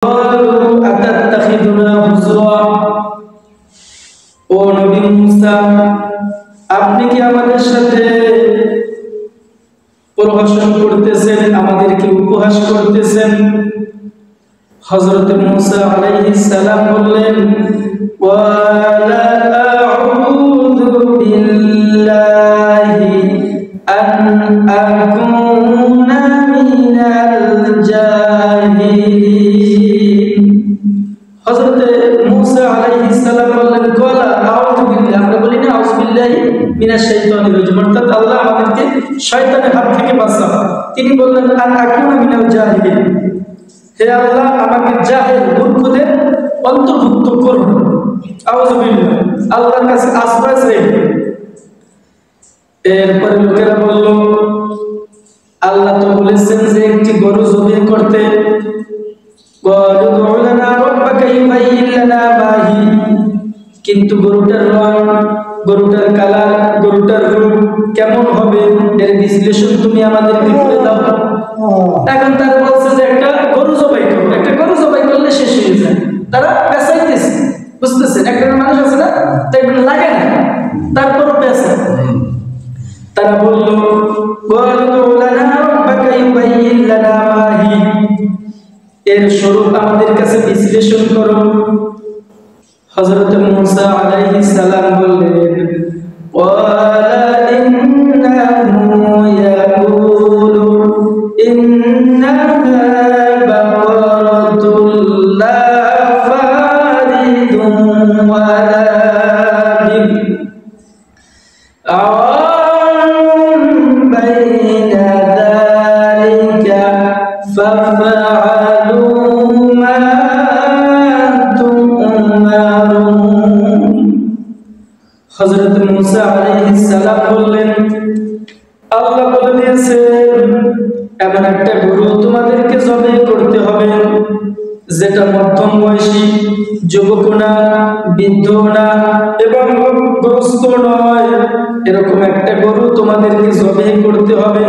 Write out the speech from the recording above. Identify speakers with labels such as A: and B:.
A: ও নবী মুসা, আপনি কি আমাদের সাথে প্রহসন করতেছেন, আমাদেরকে উপহাস করতেছেন? হযরত মুসা আলাইহিস সালাম বললেন, ওয়ালা আউযু বিল্লাহি আন আকুনা মিনাল জাহিলিন। হযরত মুসা আলাইহিস সালাম বললেন, ওয়ালা আউযু বিল্লাহি, আমরা বলি না আউযু বিল্লাহি মিনাশ শাইতানির রাজিম, অর্থাৎ আল্লাহ আমাদেরকে শয়তানের হাত থেকে বাঁচান। তিনি বললেন, আন আকুনা মিনাল জাহিলিন, হে আল্লাহ আমাকে জাহেল মূর্খদের অন্তর্ভুক্ত করুন। আউযু বিল্লাহ, আল্লাহর কাছে আশ্রয় চাই। এরপরে লোকেরা বলল, আল্লাহ তো বলেছেন যে একটি গরু জবাই করতে, কিন্তু গরুটার রং, গরুটার কালার, গরুটার রূপ কেমন হবে এর বিশ্লেষণ তুমি আমাদেরকে করে দাও। এখন তারা বলছে যে একটা গরু জবাই করো, একটা গরু জবাই করলে শেষ হয়ে যায়। তারা পেঁচাইতেছে, বুঝতেছেন? একটা মানুষ আছে না, তাই লাগে না, তারপরও পেঁচা। তারা বলল, এর স্বরূপ আমাদের কাছে বিশ্লেষণ করো। হযরত মুসা আলাইহিস সালাম বললেন, ওয়ালা ইন্নাহু ইয়াকুলু ইন্নাহা বাকারাতুল লা ফারিদুন ওয়ালা বিন আওয়ান বাইনা যালিকা ফাফআলু মা তু'মারুন। হযরত মুসা আলাইহিস সালাম বললেন, আল্লাহ বলে দিয়েছেন এমন একটা গরু তোমাদেরকে জবাই করতে হবে যেটা মধ্যম বয়সী, যুবক না, বৃদ্ধ না এবং রোগগ্রস্ত নয়, এরকম একটা গরু তোমাদেরকে জবাই করতে হবে।